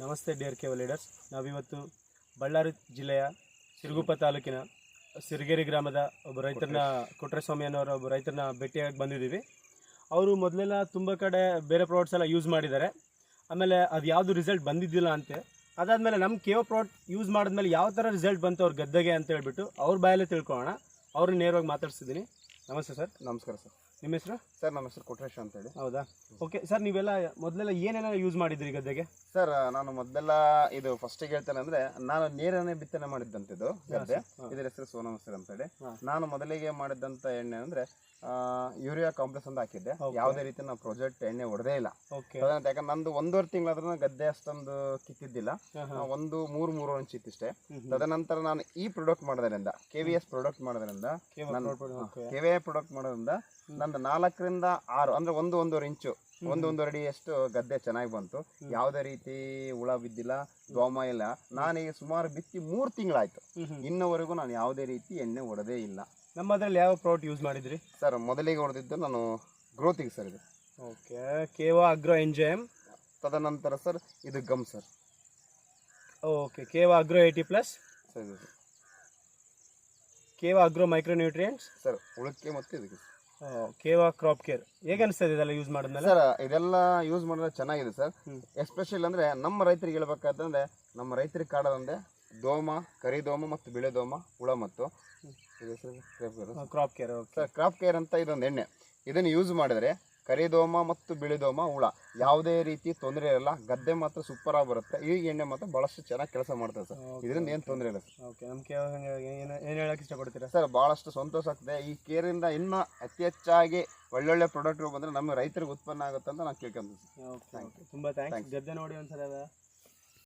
ನಮಸ್ತೆ dear Keval leaders. ನಾವಿವತ್ತು ಬಳ್ಳಾರಿ ಜಿಲ್ಲೆಯ ಸಿರುಗುಪ್ಪ ತಾಲೂಕಿನ ಸಿರಿಗೆರೆ ಗ್ರಾಮದ ಒಬ್ಬ ರೈತರನ್ನ ಕೊಟ್ರೇಸ್ವಾಮಿ ಅನ್ನೋರ ಒಬ್ಬ ರೈತರನ್ನ ಭೇಟಿಯಾಗಿ ಬಂದಿದ್ದೀವಿ. ಅವರು ಮೊದಲೆಲ್ಲ ತುಂಬ ಕಡೆ ಬೇರೆ ಪ್ರಾಡಕ್ಟ್ಸ್ ಎಲ್ಲ ಯೂಸ್ ಮಾಡಿದ್ದಾರೆ. ಆಮೇಲೆ ಅದು ಯಾವುದು ರಿಸಲ್ಟ್ ಬಂದಿದ್ದಿಲ್ಲ ಅಂತೆ. ಅದಾದಮೇಲೆ ನಮ್ಮ ಕೇವೋ ಪ್ರಾಡಕ್ಟ್ ಯೂಸ್ ಮಾಡಿದ್ಮೇಲೆ ಯಾವ ಥರ ರಿಸಲ್ಟ್ ಬಂತು ಅವ್ರ ಗದ್ದೆಗೆ ಅಂತ ಹೇಳ್ಬಿಟ್ಟು ಅವ್ರ ಬಾಯಲ್ಲೇ ತಿಳ್ಕೊಳ್ಳೋಣ. ಅವ್ರನ್ನ ನೇರವಾಗಿ ಮಾತಾಡ್ಸಿದ್ದೀನಿ. ನಮಸ್ತೆ ಸರ್. ನಮಸ್ಕಾರ ಸರ್. ನಿಮ್ಮ ಹೆಸರು? ಸರ್ ನಮ್ಮ ಹೆಸರು ಕೊಟ್ರೇಶ್ ಅಂತೇಳಿ. ಹೌದಾ? ಓಕೆ ಸರ್, ನೀವೆಲ್ಲ ಮೊದಲೆಲ್ಲ ಏನೇನೋ ಯೂಸ್ ಮಾಡಿದ್ರಿ ಗದ್ದೆಗೆ? ಸರ್ ನಾನು ಮೊದಲೆಲ್ಲ ಇದು ಫಸ್ಟಿಗೆ ಹೇಳ್ತೇನೆ ಅಂದ್ರೆ ನಾನು ನೇರನೇ ಬಿತ್ತನೆ ಮಾಡಿದ್ದಂತಿದ್ದು ಗದ್ದೆ. ಇದರ ಹೆಸರು ಸೋನಮಸೂರಿ ಅಂತೇಳಿ. ನಾನು ಮೊದಲಿಗೆ ಮಾಡಿದಂತ ಎಣ್ಣೆ ಅಂದ್ರೆ ಯೂರಿಯಾ ಕಾಂಪ್ಲೆಕ್ಸ್ ಅಂತ ಹಾಕಿದ್ದೆ. ಯಾವುದೇ ರೀತಿ ನಾವು ಪ್ರಾಜೆಕ್ಟ್ ಎಣ್ಣೆ ಹೊಡೆದೇ ಇಲ್ಲ. ಯಾಕಂದ್ರೆ ನಂದು 1.5 ತಿಂಗಳಾದ್ರೂ ಗದ್ದೆ ಅಷ್ಟೊಂದು ಕಿತ್ತಿದ್ದಿಲ್ಲ. ಒಂದು 3 ಇಂಚ್ ಇತ್ತಿಷ್ಟೇ. ತದನಂತರ ನಾನು ಈ ಪ್ರಾಡಕ್ಟ್ ಮಾಡೋದ್ರಿಂದ KVS ಪ್ರಾಡಕ್ಟ್ ಮಾಡೋದ್ರಿಂದ ನಂದು 4 ರಿಂದ 6 ಅಂದ್ರೆ 1.5 ಇಂಚು 1.5 ಅಡಿಯಷ್ಟು ಗದ್ದೆ ಚೆನ್ನಾಗಿ ಬಂತು. ಯಾವುದೇ ರೀತಿ ಹುಳ ಬಿದ್ದಿಲ್ಲ, ದೋಮ ಇಲ್ಲ. ನಾನೀಗ ಸುಮಾರು ಬಿತ್ತಿ 3 ತಿಂಗಳಾಯ್ತು. ಇನ್ನವರೆಗೂ ನಾನು ಯಾವುದೇ ರೀತಿ ಎಣ್ಣೆ ಹೊಡೆದೇ ಇಲ್ಲ. ನಮ್ಮದ್ರಲ್ಲಿ ಯಾವ ಪ್ರಾಡಕ್ಟ್ ಯೂಸ್ ಮಾಡಿದ್ರಿ ಸರ್? ಮೊದಲಿಗೆ ಹೊಡೆದಿದ್ದು ನಾನು ಗ್ರೋತಿಗೆ ಸರ್. ಇದು ಓಕೆ, ಕೇವಾ ಅಗ್ರೋ ಎಂಜೈಮ್. ತದನಂತರ ಸರ್ ಇದು gum sir. Okay, Keva agro 80+ sir. ಇದು ಕೇವಾ ಅಗ್ರೋ ಮೈಕ್ರೋನ್ಯೂಟ್ರಿಯೆಂಟ್ಸ್ ಸರ್ ಉಳಕ್ಕೆ ಮತ್ತೆ ಇದಕ್ಕೆ ಕೇವಾ ಕ್ರಾಪ್ ಕೇರ್. ಹೇಗೆ ಅನಿಸ್ತದೆ ಇದೆಲ್ಲ ಯೂಸ್ ಮಾಡಿದ್ಮೇಲೆ? ಸರ್ ಇದೆಲ್ಲ ಯೂಸ್ ಮಾಡಿದ್ರೆ ಚೆನ್ನಾಗಿದೆ ಸರ್. ಎಸ್ಪೆಷಲಿ ಅಂದ್ರೆ ನಮ್ಮ ರೈತರಿಗೆ ಹೇಳ್ಬೇಕಾದ್ರೆ ನಮ್ಮ ರೈತರಿಗೆ ಕಾಡೋದಂದ್ರೆ ದೋಮ, ಕರಿದೋಮ ಮತ್ತು ಬಿಳೆ ದೋಮ, ಹುಳ ಮತ್ತು crop care. Sir crop care ಅಂತ ಇದೊಂದು ಎಣ್ಣೆ. ಇದನ್ನು ಯೂಸ್ ಮಾಡಿದ್ರೆ ಕರಿದೋಮ ಮತ್ತು ಬಿಳಿದೋಮ ಹುಳ ಯಾವುದೇ ರೀತಿ ತೊಂದರೆ ಇರಲ್ಲ. ಗದ್ದೆ ಮಾತ್ರ ಸೂಪರ್ ಆಗಿ ಬರುತ್ತೆ. ಈ ಎಣ್ಣೆ ಮಾತ್ರ ಬಹಳಷ್ಟು ಚೆನ್ನಾಗಿ ಕೆಲಸ ಮಾಡ್ತದೆ ಸರ್. ಇದರಿಂದ ಏನು ತೊಂದರೆ ಇಲ್ಲ ಸರ್. ಓಕೆ, ನಮ್ಮ ಕೇವ ಏನು ಹೇಳಕ್ಕೆ ಇಷ್ಟಪಡ್ತೀರಾ ಸರ್? ಬಹಳಷ್ಟು ಸಂತೋಷ ಆಗ್ತದೆ. ಈ ಕೇರಿಂದ ಇನ್ನೂ ಅತಿ ಹೆಚ್ಚಾಗಿ ಒಳ್ಳೊಳ್ಳೆ ಪ್ರಾಡಕ್ಟ್ಗಳು ಬಂದರೆ ನಮ್ಮ ರೈತರಿಗೆ ಉತ್ಪನ್ನ ಆಗುತ್ತೆ ಅಂತ ನಾನು ಕೇಳ್ಕೊಂತೀನಿ. ಓಕೆ, ತುಂಬ ಥ್ಯಾಂಕ್ಸ್. ಗದ್ದೆ ನೋಡಿ ಒಂದ್ಸಲ